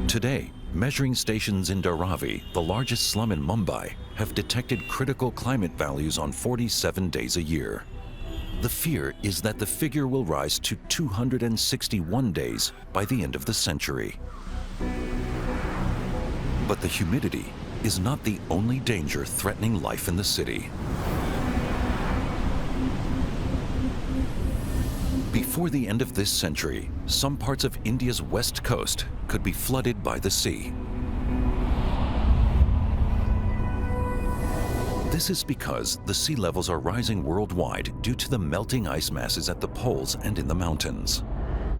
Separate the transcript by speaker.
Speaker 1: Today, measuring stations in Dharavi, the largest slum in Mumbai, have detected critical climate values on 47 days a year. The fear is that the figure will rise to 261 days by the end of the century. But the humidity is not the only danger threatening life in the city. Before the end of this century, some parts of India's west coast could be flooded by the sea. This is because the sea levels are rising worldwide due to the melting ice masses at the poles and in the mountains.